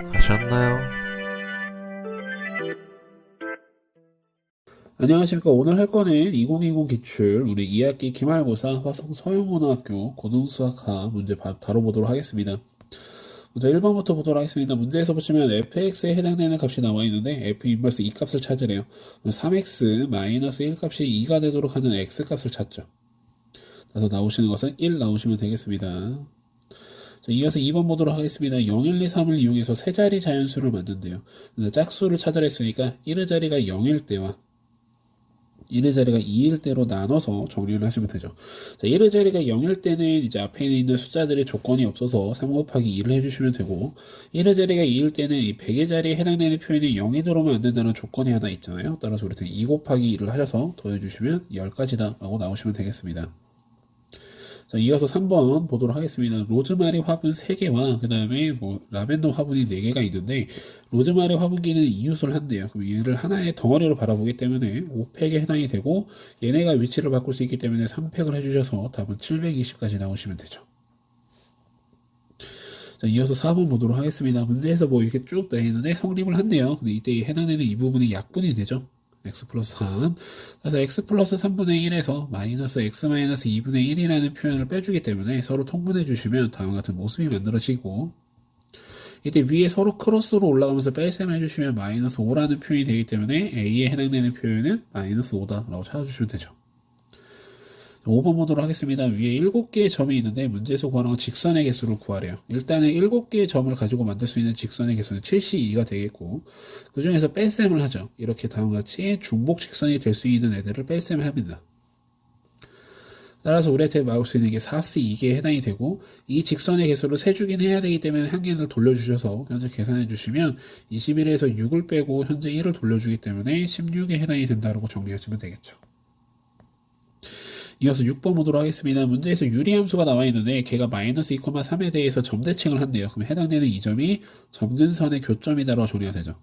가셨나요? 안녕하십니까. 오늘 할 거는 2020 기출 우리 2학기 기말고사 화성 서영고등학교 고등수학과 문제 다뤄보도록 하겠습니다. 먼저 1번부터 보도록 하겠습니다. 문제에서 보시면 fx에 해당되는 값이 나와 있는데 f 인버스 2 값을 찾으래요. 3x 마이너스 1 값이 2가 되도록 하는 x 값을 찾죠. 그래서 나오시는 것은 1 나오시면 되겠습니다. 자, 이어서 2번 보도록 하겠습니다. 0, 1, 2, 3을 이용해서 세 자리 자연수를 만든대요. 짝수를 찾으라 했으니까 1의 자리가 0일 때와 1의 자리가 2일 때로 나눠서 정리를 하시면 되죠. 자, 1의 자리가 0일 때는 이제 앞에 있는 숫자들의 조건이 없어서 3 곱하기 2를 해주시면 되고, 1의 자리가 2일 때는 이 100의 자리에 해당되는 표현이 0이 들어오면 안 된다는 조건이 하나 있잖아요. 따라서 우리 2 곱하기 2를 하셔서 더해주시면 10가지다 라고 나오시면 되겠습니다. 자, 이어서 3번 보도록 하겠습니다. 로즈마리 화분 3개와 그 다음에 뭐 라벤더 화분이 4개가 있는데, 로즈마리 화분기는 이웃을 한대요. 그럼 얘를 하나의 덩어리로 바라보기 때문에 5팩에 해당이 되고, 얘네가 위치를 바꿀 수 있기 때문에 3팩을 해주셔서 답은 720까지 나오시면 되죠. 자, 이어서 4번 보도록 하겠습니다. 문제에서 뭐 이렇게 쭉 되어 있는데 성립을 한대요. 근데 이때 해당되는 이 부분이 약분이 되죠. x 플러스 3. 그래서 x 플러스 3분의 1에서 마이너스 x 마이너스 2분의 1이라는 표현을 빼주기 때문에 서로 통분해 주시면 다음과 같은 모습이 만들어지고, 이때 위에 서로 크로스로 올라가면서 뺄셈 해주시면 마이너스 5라는 표현이 되기 때문에 a에 해당되는 표현은 마이너스 5다라고 찾아주시면 되죠. 5번 보도록 하겠습니다. 위에 7개의 점이 있는데 문제에서 구하는 건 직선의 개수를 구하래요. 일단은 7개의 점을 가지고 만들 수 있는 직선의 개수는 72가 되겠고, 그 중에서 뺄셈을 하죠. 이렇게 다음과 같이 중복 직선이 될 수 있는 애들을 뺄셈을 합니다. 따라서 우리한테 나올 수 있는 게 4C2개에 해당이 되고, 이 직선의 개수를 세주긴 해야 되기 때문에 한 개를 돌려주셔서 현재 계산해 주시면 21에서 6을 빼고 현재 1을 돌려주기 때문에 16에 해당이 된다고 정리하시면 되겠죠. 이어서 6번 보도록 하겠습니다. 문제에서 유리함수가 나와 있는데 걔가 마이너스 2,3에 대해서 점대칭을 한대요. 그럼 해당되는 이 점이 점근선의 교점이다라고 정리가 되죠.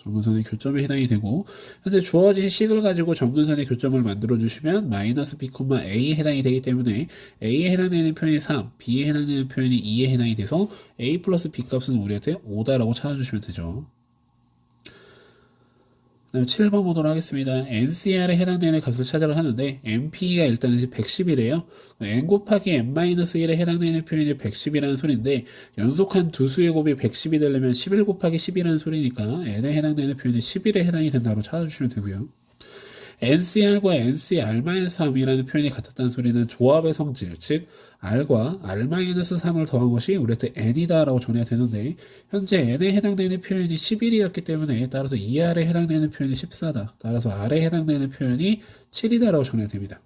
점근선의 교점에 해당이 되고, 현재 주어진 식을 가지고 점근선의 교점을 만들어 주시면 마이너스 b, a에 해당이 되기 때문에 a에 해당되는 표현이 3, b에 해당되는 표현이 2에 해당이 돼서 a 플러스 b 값은 우리한테 5다라고 찾아주시면 되죠. 그 다음에 7번 보도록 하겠습니다. NCR에 해당되는 값을 찾으려 하는데 MP가 일단 110이래요. N 곱하기 N-1에 해당되는 표현이 110이라는 소리인데, 연속한 두 수의 곱이 110이 되려면 11 곱하기 10이라는 소리니까 N에 해당되는 표현이 11에 해당이 된다고 찾아주시면 되고요. NCR과 NCR-3이라는 표현이 같았다는 소리는 조합의 성질, 즉 R과 R-3을 더한 것이 우리한테 N이다라고 정리가 되는데, 현재 N에 해당되는 표현이 11이었기 때문에 따라서 2R에 해당되는 표현이 14다. 따라서 R에 해당되는 표현이 7이다라고 정리가 됩니다.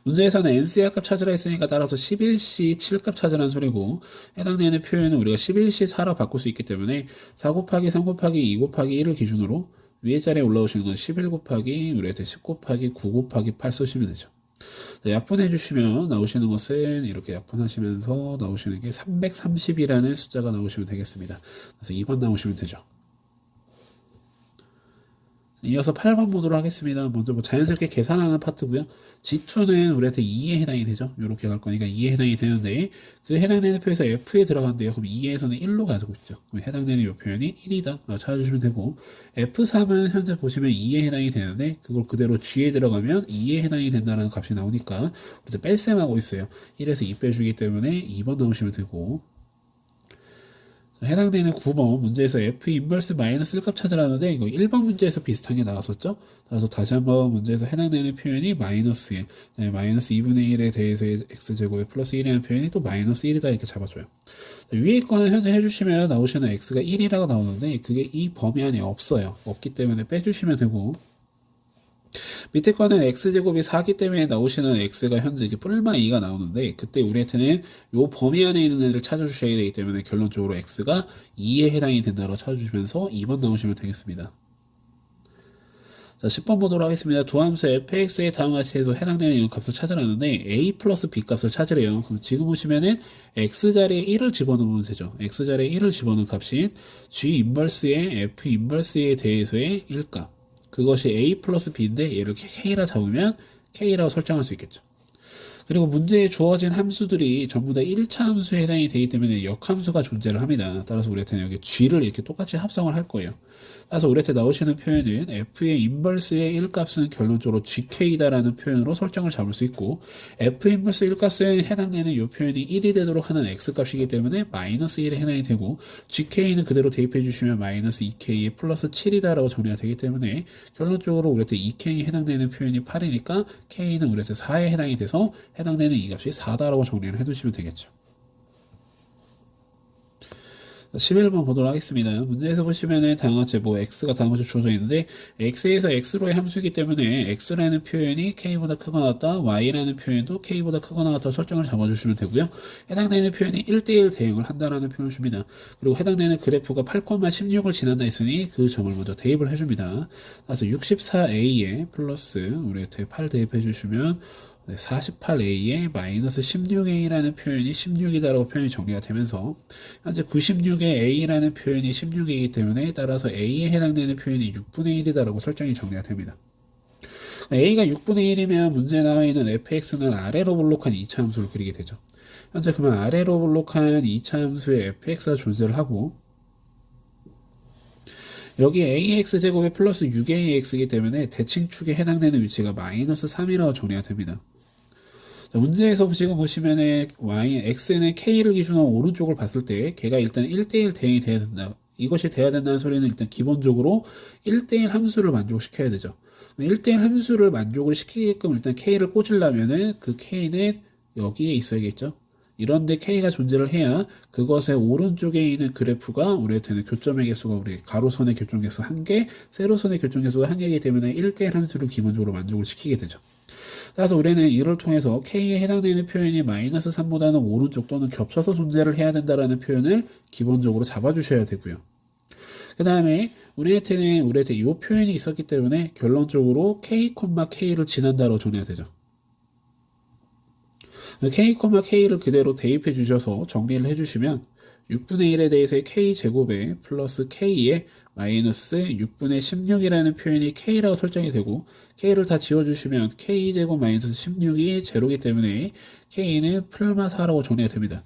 문제에서는 NCR 값 찾으라 했으니까 따라서 11C 7값 찾으라는 소리고, 해당되는 표현은 우리가 11C 4로 바꿀 수 있기 때문에 4 곱하기 3 곱하기 2 곱하기 1을 기준으로 위에 자리에 올라오시는 건 11 곱하기 우리한테 10 곱하기 9 곱하기 8 쓰시면 되죠. 약분해 주시면 나오시는 것은 이렇게 약분하시면서 나오시는 게 330이라는 숫자가 나오시면 되겠습니다. 그래서 2번 나오시면 되죠. 이어서 8번 보도록 하겠습니다. 먼저 뭐 자연스럽게 계산하는 파트고요. G2는 우리한테 2에 해당이 되죠. 이렇게 갈 거니까 2에 해당이 되는데, 그 해당되는 표에서 F에 들어간대요. 그럼 2에서는 1로 가지고 있죠. 그럼 해당되는 이 표현이 1이다 라고 찾아주시면 되고, F3은 현재 보시면 2에 해당이 되는데, 그걸 그대로 G에 들어가면 2에 해당이 된다는 값이 나오니까 이제 뺄셈하고 있어요. 1에서 2 빼주기 때문에 2번 나오시면 되고, 해당되는 9번 문제에서 f 인버스 마이너스 1값 찾으라는데, 이거 1번 문제에서 비슷한 게 나왔었죠. 그래서 다시 한번 문제에서 해당되는 표현이 마이너스 1, 네, 마이너스 2분의 1에 대해서의 x제곱에 플러스 1이라는 표현이 또 마이너스 1이다 이렇게 잡아줘요. 위에 거는 현재 해주시면 나오시는 x가 1이라고 나오는데, 그게 이 범위 안에 없어요. 없기 때문에 빼주시면 되고, 밑에 거는 x제곱이 4기 때문에 나오시는 x가 현재 이제 뿔마 2가 나오는데, 그때 우리한테는 요 범위 안에 있는 애를 찾아주셔야 되기 때문에 결론적으로 x가 2에 해당이 된다고 찾아주시면서 2번 나오시면 되겠습니다. 자, 10번 보도록 하겠습니다. 두 함수 fx의 다음과 같이 해서 해당되는 이런 값을 찾으라는데 a 플러스 b 값을 찾으래요. 그럼 지금 보시면은 x자리에 1을 집어넣으면 되죠. x자리에 1을 집어넣은 값인 g 인버스의 f 인버스에 대해서의 1값, 그것이 a 플러스 b인데 얘를 k라 잡으면 k라고 설정할 수 있겠죠. 그리고 문제에 주어진 함수들이 전부 다 1차 함수에 해당이 되기 때문에 역함수가 존재를 합니다. 따라서 우리한테는 여기 g를 이렇게 똑같이 합성을 할 거예요. 따라서 우리한테 나오시는 표현은 f의 인버스의 1값은 결론적으로 gk다라는 표현으로 설정을 잡을 수 있고, f 인버스 1값에 해당되는 이 표현이 1이 되도록 하는 x값이기 때문에 마이너스 1에 해당이 되고, gk는 그대로 대입해 주시면 마이너스 2k에 플러스 7이다라고 정리가 되기 때문에 결론적으로 우리한테 2k에 해당되는 표현이 8이니까 k는 우리한테 4에 해당이 돼서 해당되는 이 값이 4다라고 정리를 해두시면 되겠죠. 11번 보도록 하겠습니다. 문제에서 보시면은 다음과 같이 x가 다음과 같이 주어져 있는데, x에서 x로의 함수이기 때문에 x라는 표현이 k보다 크거나 같다, y라는 표현도 k보다 크거나 같다 설정을 잡아주시면 되고요. 해당되는 표현이 1대1 대응을 한다라는 표현을 줍니다. 그리고 해당되는 그래프가 8,16을 지난다 했으니 그 점을 먼저 대입을 해줍니다. 그래서 64a에 플러스 우리한테 8 대입해 주시면 48a에 마이너스 16a라는 표현이 16이다라고 표현이 정리가 되면서 현재 96의 a라는 표현이 16이기 때문에 따라서 a에 해당되는 표현이 6분의 1이다라고 설정이 정리가 됩니다. a가 6분의 1이면 문제에 나와 있는 fx는 아래로 볼록한 2차 함수를 그리게 되죠. 현재 그러면 아래로 볼록한 2차 함수에 fx가 존재를 하고, 여기 ax제곱에 플러스 6ax이기 때문에 대칭축에 해당되는 위치가 마이너스 3이라고 정리가 됩니다. 자, 문제에서 지금 보시면은 x는 k를 기준으로 오른쪽을 봤을 때 걔가 일단 1대1 대응이 돼야 된다. 이것이 돼야 된다는 소리는 일단 기본적으로 1대1 함수를 만족시켜야 되죠. 1대1 함수를 만족을 시키게끔 일단 k를 꽂으려면은 그 k는 여기에 있어야겠죠. 이런데 k가 존재를 해야 그것의 오른쪽에 있는 그래프가 우리한테는 교점의 개수가 우리 가로선의 교점 개수 1개, 세로선의 교점 개수가 1개이기 때문에 1대1 함수를 기본적으로 만족을 시키게 되죠. 따라서 우리는 이를 통해서 k에 해당되는 표현이 마이너스 3보다는 오른쪽 또는 겹쳐서 존재를 해야 된다라는 표현을 기본적으로 잡아주셔야 되고요. 그 다음에 우리한테 이 표현이 있었기 때문에 결론적으로 k를 지난다로 정리가 되죠. k를 그대로 대입해 주셔서 정리를 해주시면 6분의 1에 대해서의 k제곱에 플러스 k에 마이너스 6분의 16이라는 표현이 k라고 설정이 되고, k를 다 지워주시면 k제곱 마이너스 16이 제로이기 때문에 k는 풀마 4라고 정리가 됩니다.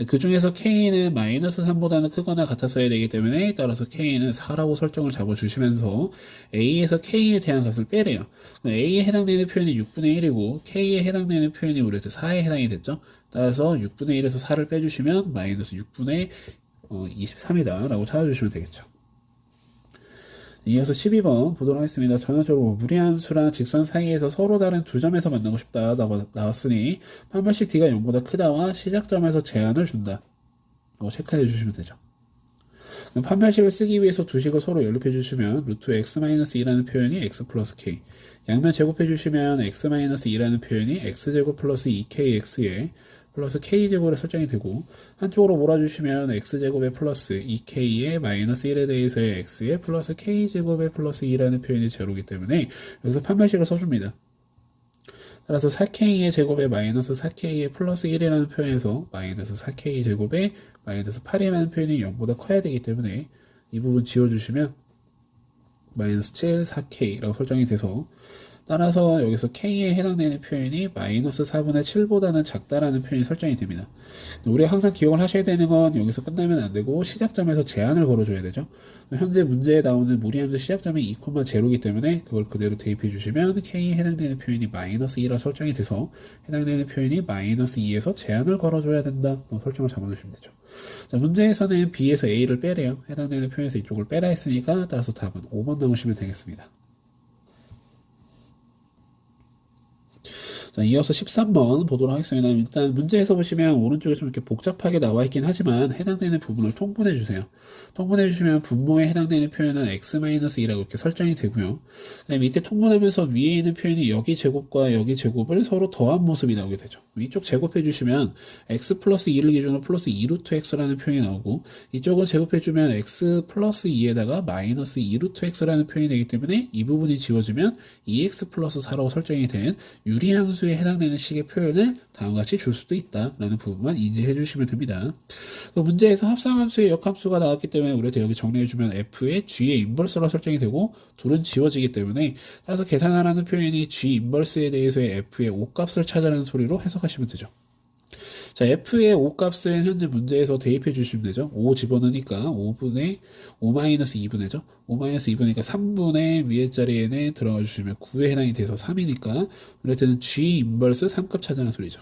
그 중에서 k는 마이너스 3보다는 크거나 같았어야 되기 때문에 따라서 k는 4라고 설정을 잡아주시면서 a에서 k에 대한 값을 빼래요. a에 해당되는 표현이 6분의 1이고 k에 해당되는 표현이 우리한테 4에 해당이 됐죠. 따라서 6분의 1에서 4를 빼주시면 마이너스 6분의 23이다 라고 찾아주시면 되겠죠. 이어서 12번 보도록 하겠습니다. 전형적으로 무리한 수랑 직선 사이에서 서로 다른 두 점에서 만나고 싶다 나왔으니 판별식 d가 0보다 크다와 시작점에서 제한을 준다 라고 체크해 주시면 되죠. 판별식을 쓰기 위해서 두 식을 서로 연립해 주시면 루트 x-2라는 표현이 x 플러스 k, 양면 제곱해 주시면 x-2라는 표현이 x제곱 플러스 2kx에 플러스 k제곱으로 설정이 되고, 한쪽으로 몰아주시면 x제곱에 플러스 2k에 마이너스 1에 대해서의 x에 플러스 k제곱에 플러스 2라는 표현이 제로이기 때문에 여기서 판별식을 써줍니다. 따라서 4k의 제곱에 마이너스 4k의 플러스 1이라는 표현에서 마이너스 4k 제곱에 마이너스 8이라는 표현이 0보다 커야 되기 때문에 이 부분 지워주시면 마이너스 7, 4k라고 설정이 돼서, 따라서 여기서 k에 해당되는 표현이 마이너스 4분의 7보다는 작다라는 표현이 설정이 됩니다. 우리가 항상 기억을 하셔야 되는 건 여기서 끝나면 안 되고 시작점에서 제한을 걸어줘야 되죠. 현재 문제에 나오는 무리함수 시작점이 2,0이기 때문에 그걸 그대로 대입해 주시면 k에 해당되는 표현이 마이너스 2라 설정이 돼서 해당되는 표현이 마이너스 2에서 제한을 걸어줘야 된다 설정을 잡아주시면 되죠. 자, 문제에서는 b에서 a를 빼래요. 해당되는 표현에서 이쪽을 빼라 했으니까 따라서 답은 5번 나오시면 되겠습니다. 자, 이어서 13번 보도록 하겠습니다. 일단 문제에서 보시면 오른쪽에 좀 이렇게 복잡하게 나와 있긴 하지만 해당되는 부분을 통분해 주세요. 통분해 주시면 분모에 해당되는 표현은 x-2라고 이렇게 설정이 되고요. 그다음에 밑에 통분하면서 위에 있는 표현이 여기 제곱과 여기 제곱을 서로 더한 모습이 나오게 되죠. 이쪽 제곱해 주시면 x 플러스 2를 기준으로 플러스 2루트 x라는 표현이 나오고, 이쪽을 제곱해 주면 x 플러스 2에다가 마이너스 2루트 x라는 표현이 되기 때문에 이 부분이 지워지면 2x 플러스 4라고 설정이 된 유리함수 함수에 해당되는 식의 표현을 다음과 같이 줄 수도 있다라는 부분만 인지해 주시면 됩니다. 그 문제에서 합성함수의 역함수가 나왔기 때문에 우리한테 여기 정리해주면 f의 g의 인버스로 설정이 되고 둘은 지워지기 때문에 따라서 계산하라는 표현이 g 인버스에 대해서의 f의 5값을 찾아라는 소리로 해석하시면 되죠. 자, f의 5값은 현재 문제에서 대입해 주시면 되죠. 5 집어넣으니까 5분의 5-2분의죠. 5-2분이니까 3분의 위에 자리에는 들어가 주시면 9에 해당이 돼서 3이니까 우리한테는 g 인버스 3값 찾아라는 소리죠.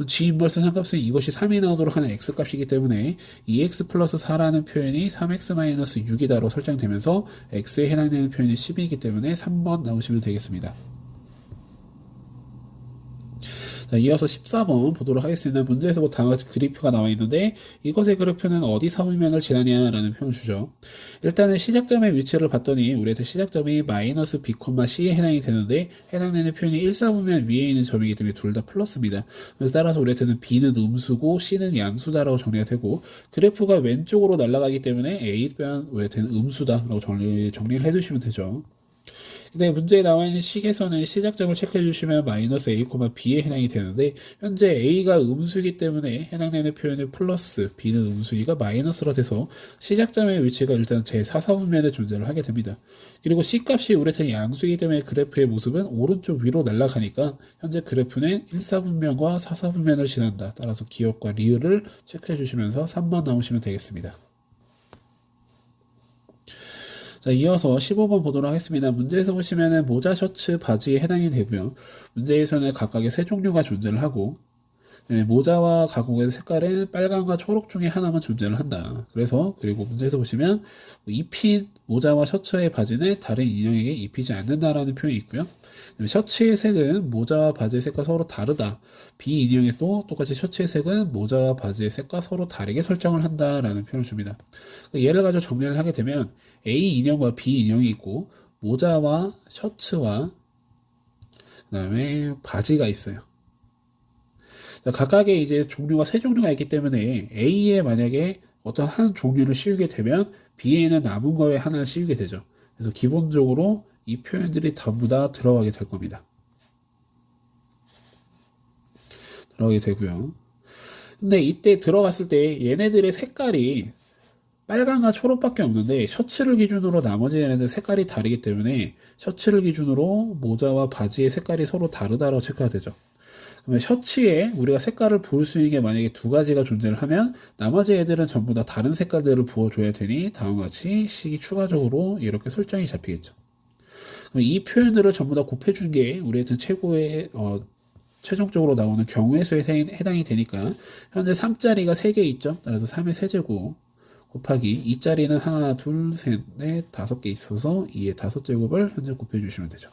g 인버스 3값은 이것이 3이 나오도록 하는 x값이기 때문에 2x 플러스 4라는 표현이 3x-6이다로 설정되면서 x에 해당되는 표현이 10이기 때문에 3번 나오시면 되겠습니다. 자, 이어서 14번 보도록 하겠습니다. 문제에서 뭐 다음과 같이 그래프가 나와 있는데 이것의 그래프는 어디 사분면을 지나냐라는 표현을 주죠. 일단은 시작점의 위치를 봤더니 우리한테 시작점이 마이너스 b, c에 해당이 되는데 해당되는 표현이 1사분면 위에 있는 점이기 때문에 둘 다 플러스입니다. 그래서 따라서 우리한테는 b는 음수고 c는 양수다라고 정리가 되고 그래프가 왼쪽으로 날아가기 때문에 a 또한 우리한테는 음수다라고 정리를 해주시면 되죠. 근데 문제에 나와 있는 식에서는 시작점을 체크해 주시면 마이너스 a, b에 해당이 되는데 현재 a가 음수이기 때문에 해당되는 표현은 플러스 b는 음수이가 마이너스로 돼서 시작점의 위치가 일단 제4사분면에 존재를 하게 됩니다. 그리고 c값이 우리한테 양수이기 때문에 그래프의 모습은 오른쪽 위로 날아가니까 현재 그래프는 1사분면과 4사분면을 지난다. 따라서 기억과 리을을 체크해 주시면서 3번 나오시면 되겠습니다. 자, 이어서 15번 보도록 하겠습니다. 문제에서 보시면은 모자, 셔츠, 바지에 해당이 되고요. 문제에서는 각각의 세 종류가 존재를 하고 모자와 가공의 색깔은 빨강과 초록 중에 하나만 존재를 한다. 그리고 문제에서 보시면 입힌 모자와 셔츠의 바지는 다른 인형에게 입히지 않는다라는 표현이 있고요. 셔츠의 색은 모자와 바지의 색과 서로 다르다. 비인형에도 똑같이 셔츠의 색은 모자와 바지의 색과 서로 다르게 설정을 한다라는 표현을 줍니다. 예를 가지고 정리를 하게 되면 A 인형과 B 인형이 있고 모자와 셔츠와 그다음에 바지가 있어요. 각각의 이제 종류가 세 종류가 있기 때문에 A에 만약에 어떤 한 종류를 씌우게 되면 B에는 남은 거에 하나를 씌우게 되죠. 그래서 기본적으로 이 표현들이 전부 다 들어가게 될 겁니다. 들어가게 되고요. 근데 이때 들어갔을 때 얘네들의 색깔이 빨강과 초록밖에 없는데 셔츠를 기준으로 나머지 얘네들 색깔이 다르기 때문에 셔츠를 기준으로 모자와 바지의 색깔이 서로 다르다고 체크가 되죠. 그러면 셔츠에 우리가 색깔을 부을 수 있는 게 만약에 두 가지가 존재를 하면 나머지 애들은 전부 다 다른 색깔들을 부어줘야 되니 다음과 같이 식이 추가적으로 이렇게 설정이 잡히겠죠. 그럼 이 표현들을 전부 다 곱해준 게 우리한테 최고의 최종적으로 나오는 경우의 수에 해당이 되니까 현재 3자리가 3개 있죠. 따라서 3의 세제곱 곱하기 2자리는 하나, 둘, 셋, 넷, 5개 있어서 2의 5제곱을 현재 곱해주시면 되죠.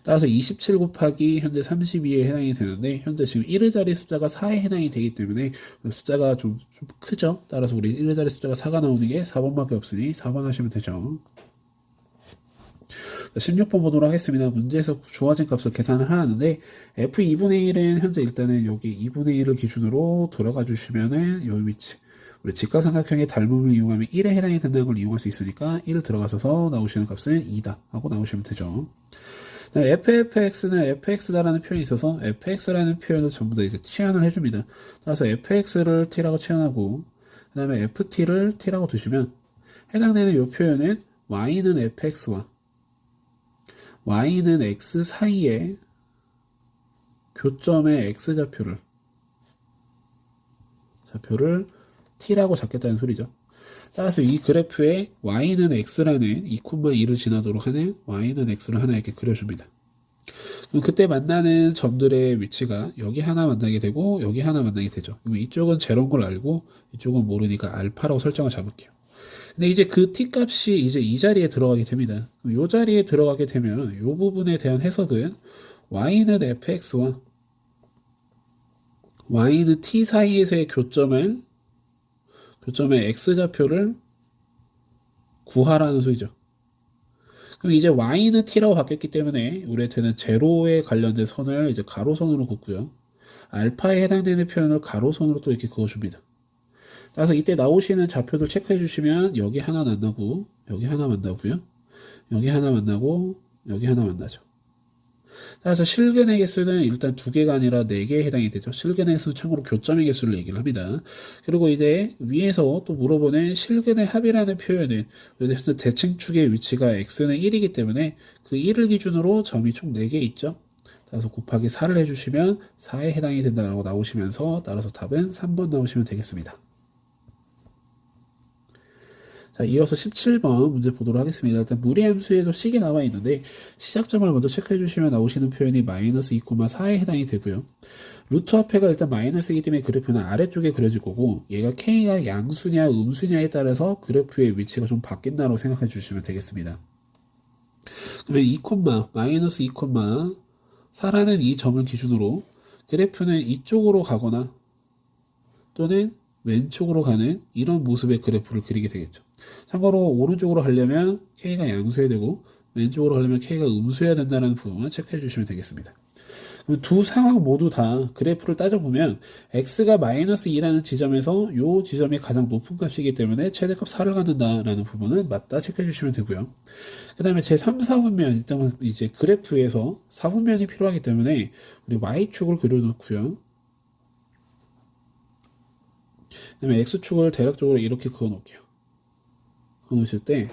따라서 27 곱하기 현재 32에 해당이 되는데 현재 지금 1의 자리 숫자가 4에 해당이 되기 때문에 숫자가 좀 크죠. 따라서 우리 1의 자리 숫자가 4가 나오는 게 4번밖에 없으니 4번 하시면 되죠. 16번 보도록 하겠습니다. 문제에서 주어진 값을 계산을 하는데 f2분의 1은 현재 일단은 여기 2분의 1을 기준으로 돌아가 주시면은 여기 위치 우리 직각삼각형의 닮음을 이용하면 1에 해당이 된다는 걸 이용할 수 있으니까 1 들어가셔서 나오시는 값은 2다 하고 나오시면 되죠. fx는 fx다라는 표현이 있어서 fx라는 표현을 전부 다 이제 치환을 해줍니다. 따라서 fx를 t라고 치환하고 그 다음에 ft를 t라고 두시면 해당되는 이 표현은 y는 fx와 y는 x 사이에 교점의 x좌표를 t라고 잡겠다는 소리죠. 따라서 이 그래프에 y는 x라는 2,2를 지나도록 하는 y는 x를 하나 이렇게 그려줍니다. 그럼 그때 만나는 점들의 위치가 여기 하나 만나게 되고 여기 하나 만나게 되죠. 그럼 이쪽은 제로인 걸 알고 이쪽은 모르니까 알파라고 설정을 잡을게요. 근데 이제 그 t 값이 이제 이 자리에 들어가게 됩니다. 이 자리에 들어가게 되면 이 부분에 대한 해석은 y는 fx와 y는 t 사이에서의 교점의 x좌표를 구하라는 소리죠. 그럼 이제 y는 t라고 바뀌었기 때문에 우리한테는 제로에 관련된 선을 이제 가로선으로 긋고요. 알파에 해당되는 표현을 가로선으로 또 이렇게 그어줍니다. 따라서 이때 나오시는 좌표들 체크해 주시면 여기 하나 만나고 여기 하나 만나고요. 여기 하나 만나고 여기 하나 만나죠. 따라서 실근의 개수는 일단 2개가 아니라 4개에 해당이 되죠. 실근의 개수 참고로 교점의 개수를 얘기를 합니다. 그리고 이제 위에서 또 물어보는 실근의 합이라는 표현은 그래서 대칭축의 위치가 x는 1이기 때문에 그 1을 기준으로 점이 총 4개 있죠. 따라서 곱하기 4를 해주시면 4에 해당이 된다고 나오시면서 따라서 답은 3번 나오시면 되겠습니다. 자, 이어서 17번 문제 보도록 하겠습니다. 일단 무리함수에도 식이 나와 있는데 시작점을 먼저 체크해 주시면 나오시는 표현이 마이너스 2,4에 해당이 되고요. 루트 앞에가 일단 마이너스이기 때문에 그래프는 아래쪽에 그려질 거고 얘가 K가 양수냐 음수냐에 따라서 그래프의 위치가 좀 바뀐다고 생각해 주시면 되겠습니다. 그러면 2, 마이너스 2, 4라는 이 점을 기준으로 그래프는 이쪽으로 가거나 또는 왼쪽으로 가는 이런 모습의 그래프를 그리게 되겠죠. 참고로 오른쪽으로 가려면 K가 양수해야 되고 왼쪽으로 가려면 K가 음수해야 된다는 부분만 체크해 주시면 되겠습니다. 두 상황 모두 다 그래프를 따져보면 x가 마이너스 2라는 지점에서 이 지점이 가장 높은 값이기 때문에 최대값 4를 갖는다라는 부분은 맞다 체크해 주시면 되고요. 그 다음에 제3, 4분면 일단 이제 그래프에서 4분면이 필요하기 때문에 우리 y축을 그려놓고요. 그 다음에 x축을 대략적으로 이렇게 그어놓을게요. 그어놓으실 때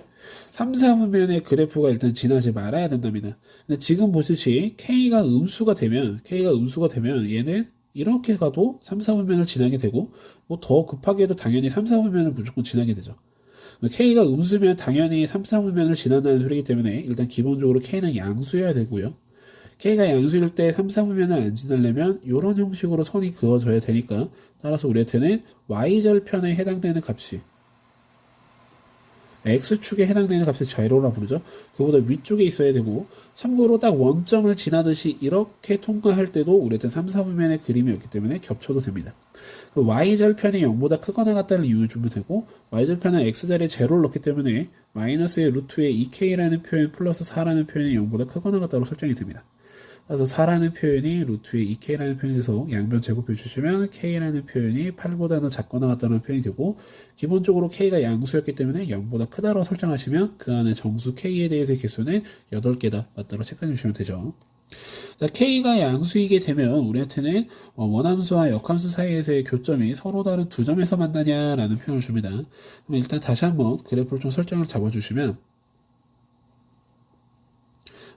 3, 4분면의 그래프가 일단 지나지 말아야 된답니다. 근데 지금 보시듯이 K가 음수가 되면 얘는 이렇게 가도 3, 4분면을 지나게 되고 뭐 더 급하게 해도 당연히 3, 4분면을 무조건 지나게 되죠. K가 음수면 당연히 3, 4분면을 지난다는 소리이기 때문에 일단 기본적으로 K는 양수여야 되고요. K가 양수일 때 3, 4분면을 안 지나려면 이런 형식으로 선이 그어져야 되니까 따라서 우리한테는 Y절편에 해당되는 값이 X축에 해당되는 값을 자이로라 부르죠. 그보다 위쪽에 있어야 되고 참고로 딱 원점을 지나듯이 이렇게 통과할 때도 우리한테 3, 4분면의 그림이었기 때문에 겹쳐도 됩니다. 그 Y절편이 0보다 크거나 같다를 이용해 주면 되고 Y절편은 X자리에 제로를 넣기 때문에 마이너스의 루트의 2K라는 표현 플러스 4라는 표현이 0보다 크거나 같다로 설정이 됩니다. 따라서 4라는 표현이 루트의 2K라는 표현에서 양변 제곱해 주시면 K라는 표현이 8보다는 작거나 같다는 표현이 되고 기본적으로 K가 양수였기 때문에 0보다 크다로 설정하시면 그 안에 정수 K에 대해서의 개수는 8개다 맞다로 체크해 주시면 되죠. 자, K가 양수이게 되면 우리한테는 원함수와 역함수 사이에서의 교점이 서로 다른 두 점에서 만나냐라는 표현을 줍니다. 그럼 일단 다시 한번 그래프를 좀 설정을 잡아주시면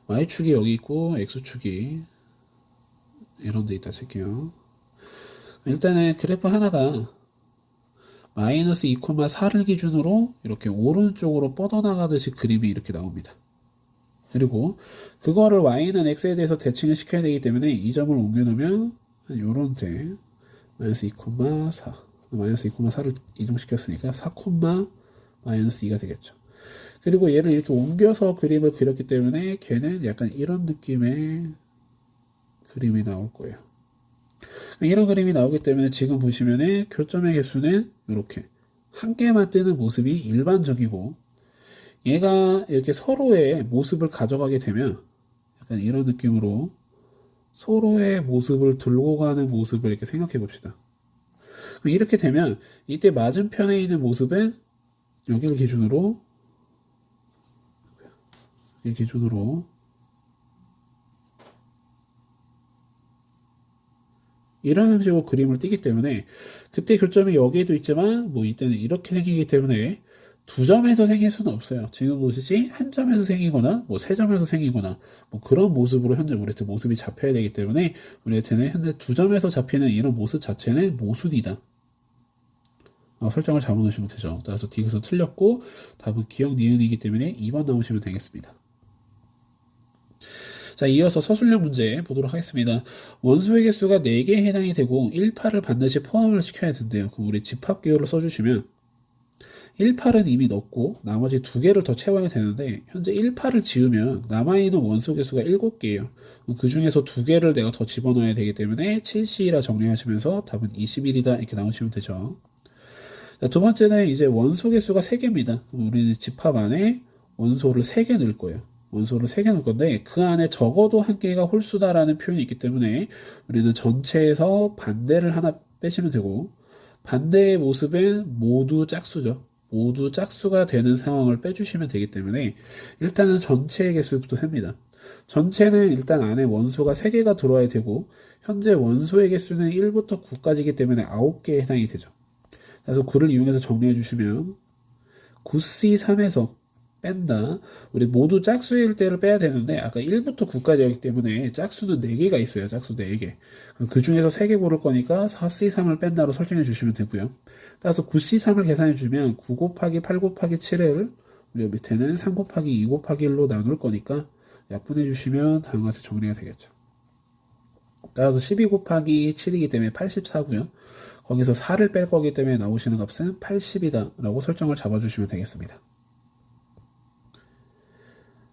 Y축이 여기 있고 X축이 이런 데 있다 칠게요. 일단은 그래프 하나가 마이너스 2,4를 기준으로 이렇게 오른쪽으로 뻗어나가듯이 그림이 이렇게 나옵니다. 그리고 그거를 Y는 X에 대해서 대칭을 시켜야 되기 때문에 이 점을 옮겨놓으면 요런 데 마이너스 2,4 마이너스 2,4를 이동시켰으니까 4, 마이너스 2가 되겠죠. 그리고 얘를 이렇게 옮겨서 그림을 그렸기 때문에 걔는 약간 이런 느낌의 그림이 나올 거예요. 이런 그림이 나오기 때문에 지금 보시면은 교점의 개수는 이렇게 한 개만 뜨는 모습이 일반적이고 얘가 이렇게 서로의 모습을 가져가게 되면 약간 이런 느낌으로 서로의 모습을 들고 가는 모습을 이렇게 생각해 봅시다. 이렇게 되면 이때 맞은편에 있는 모습은 여기를 기준으로 이런 형식으로 그림을 띄기 때문에 그때 교점이 여기에도 있지만 뭐 이때는 이렇게 생기기 때문에 두 점에서 생길 수는 없어요. 지금 보시지 한 점에서 생기거나 뭐 세 점에서 생기거나 뭐 그런 모습으로 현재 우리한테 모습이 잡혀야 되기 때문에 우리한테는 현재 두 점에서 잡히는 이런 모습 자체는 모순이다. 설정을 잘못 넣으시면 되죠. 따라서 디귿은 틀렸고 답은 기억 니은이기 때문에 2번 나오시면 되겠습니다. 자, 이어서 서술형 문제 보도록 하겠습니다. 원소의 개수가 4개에 해당이 되고 1파를 반드시 포함을 시켜야 된대요. 그럼 우리 집합기호를 써주시면 1파는 이미 넣고 나머지 2개를 더 채워야 되는데 현재 1파를 지우면 남아있는 원소 개수가 7개예요. 그 중에서 2개를 내가 더 집어넣어야 되기 때문에 7C라 정리하시면서 답은 21이다 이렇게 나오시면 되죠. 자, 두 번째는 이제 원소 개수가 3개입니다. 그럼 우리는 집합 안에 원소를 3개 넣을 거예요. 원소를 3개 넣을 건데 그 안에 적어도 한 개가 홀수다라는 표현이 있기 때문에 우리는 전체에서 반대를 하나 빼시면 되고 반대의 모습은 모두 짝수죠. 모두 짝수가 되는 상황을 빼주시면 되기 때문에 일단은 전체의 개수부터 셉니다. 전체는 일단 안에 원소가 3개가 들어와야 되고 현재 원소의 개수는 1부터 9까지이기 때문에 9개에 해당이 되죠. 그래서 9를 이용해서 정리해 주시면 9C3에서 뺀다. 우리 모두 짝수일 때를 빼야 되는데 아까 1부터 9까지였기 때문에 짝수는 4개가 있어요. 짝수 4개. 그 중에서 3개 고를 거니까 4C3을 뺀다로 설정해 주시면 되고요. 따라서 9C3을 계산해 주면 9 곱하기 8 곱하기 7을 우리 밑에는 3 곱하기 2 곱하기 1로 나눌 거니까 약분해 주시면 다음과 같이 정리가 되겠죠. 따라서 12 곱하기 7이기 때문에 84고요. 거기서 4를 뺄 거기 때문에 나오시는 값은 80이다 라고 설정을 잡아주시면 되겠습니다.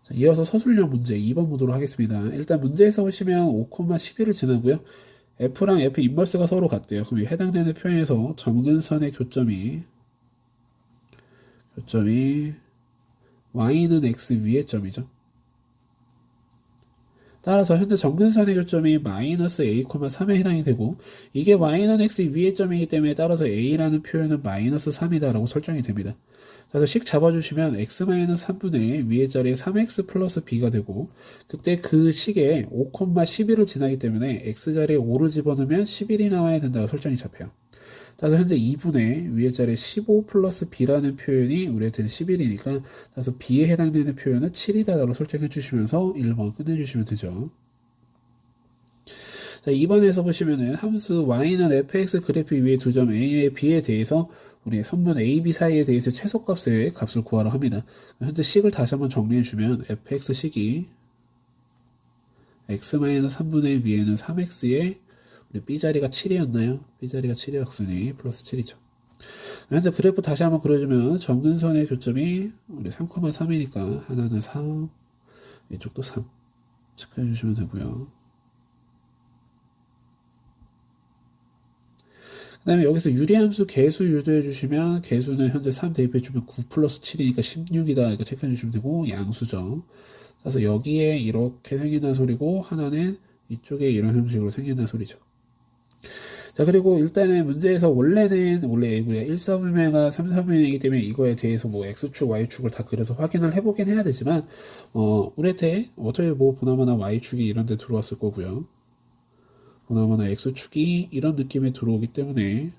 자, 이어서 서술형 문제 2번 보도록 하겠습니다. 일단 문제에서 보시면 5,11을 지나고요. F랑 F 인버스가 서로 같대요. 그럼 해당되는 표현에서 점근선의 교점이 Y는 X 위의 점이죠. 따라서 현재 점근선의 교점이 마이너스 A, 3에 해당이 되고 이게 Y는 X 위의 점이기 때문에 따라서 A라는 표현은 마이너스 3이다 라고 설정이 됩니다. 그래서 식 잡아주시면 X-3분의 위의 자리에 3X 플러스 B가 되고 그때 그 식에 5,11을 지나기 때문에 X자리에 5를 집어넣으면 11이 나와야 된다고 설정이 잡혀요. 따라서 현재 2분의 위의 자리에 15 플러스 B라는 표현이 우리한테는 11이니까 따라서 B에 해당되는 표현은 7이다라고 설정해 주시면서 1번 끝내주시면 되죠. 자, 2번에서 보시면은 함수 y는 fx 그래프 위의 두 점 a의 b에 대해서 우리 선분 a, b 사이에 대해서 최소값의 값을 구하라 합니다. 현재 식을 다시 한번 정리해 주면 fx 식이 x-3분의 위에는 3x에 우리 b자리가 7이었나요? b자리가 7이었으니 플러스 7이죠. 현재 그래프 다시 한번 그려주면 점근선의 교점이 우리 3,3이니까 하나는 3, 이쪽도 3 체크해 주시면 되고요. 그 다음에 여기서 유리함수 개수 유도해 주시면 개수는 현재 3 대입해 주면 9 플러스 7이니까 16이다 이렇게 체크해 주시면 되고 양수죠. 그래서 여기에 이렇게 생긴다는 소리고 하나는 이쪽에 이런 형식으로 생긴다는 소리죠. 자, 그리고 일단은 문제에서 원래 우리가 1, 4분면과 3, 4분면이기 때문에 이거에 대해서 뭐 X축, Y축을 다 그려서 확인을 해보긴 해야 되지만, 우리한테 어차피 뭐 보나마나 Y축이 이런 데 들어왔을 거고요. 보나마나 X축이 이런 느낌에 들어오기 때문에,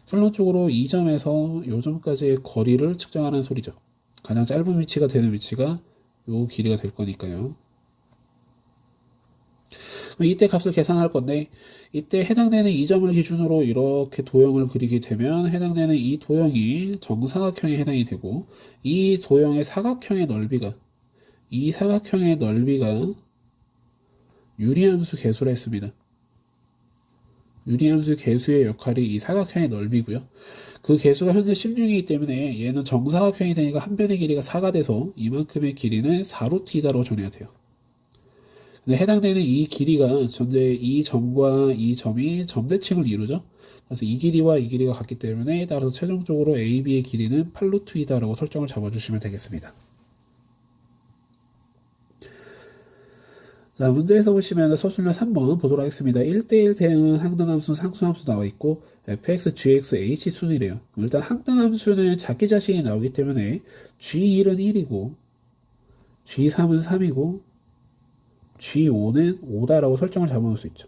결론적으로 이 점에서 이 점까지의 거리를 측정하는 소리죠. 가장 짧은 위치가 되는 위치가 요 길이가 될 거니까요. 이때 값을 계산할 건데 이때 해당되는 이 점을 기준으로 이렇게 도형을 그리게 되면 해당되는 이 도형이 정사각형에 해당이 되고 이 도형의 사각형의 넓이가 유리함수 개수라 했습니다. 유리함수 개수의 역할이 이 사각형의 넓이고요. 그 개수가 현재 16이기 때문에 얘는 정사각형이 되니까 한 변의 길이가 4가 돼서 이만큼의 길이는 4루트이다라고 정리가 돼요. 근데 해당되는 이 길이가 현재 이 점과 이 점이 점대칭을 이루죠. 그래서 이 길이와 이 길이가 같기 때문에 따라서 최종적으로 AB의 길이는 8루트이다라고 설정을 잡아주시면 되겠습니다. 자, 문제에서 보시면 서술형 3번 보도록 하겠습니다. 1대1 대응은 항등함수, 상수함수 나와 있고 fx, gx, h 순이래요. 일단 항등함수는 자기 자신이 나오기 때문에 g1은 1이고 g3은 3이고 G5는 5다라고 설정을 잡아놓을 수 있죠.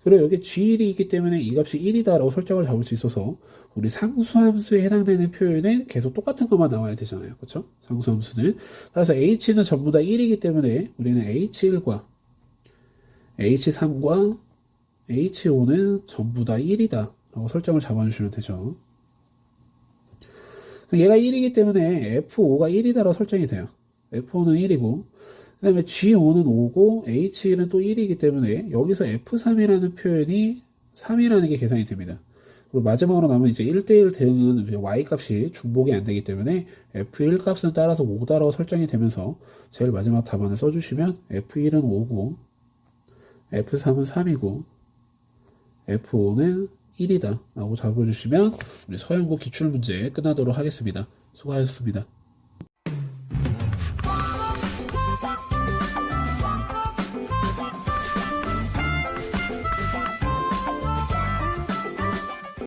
그리고 여기 G1이 있기 때문에 이 값이 1이다라고 설정을 잡을 수 있어서 우리 상수함수에 해당되는 표현은 계속 똑같은 것만 나와야 되잖아요. 그렇죠? 상수함수는. 따라서 H는 전부 다 1이기 때문에 우리는 H1과 H3과 H5는 전부 다 1이다 라고 설정을 잡아주시면 되죠. 얘가 1이기 때문에 F5가 1이다라고 설정이 돼요. F5는 1이고 그 다음에 G5는 5고 H1은 또 1이기 때문에 여기서 F3이라는 표현이 3이라는 게 계산이 됩니다. 그리고 마지막으로 남은 이제 1대1 대응은 Y 값이 중복이 안 되기 때문에 F1 값은 따라서 5다라고 설정이 되면서 제일 마지막 답안을 써주시면 F1은 5고 F3은 3이고 F5는 1이다 라고 잡아주시면 우리 서영고 기출문제 끝나도록 하겠습니다. 수고하셨습니다.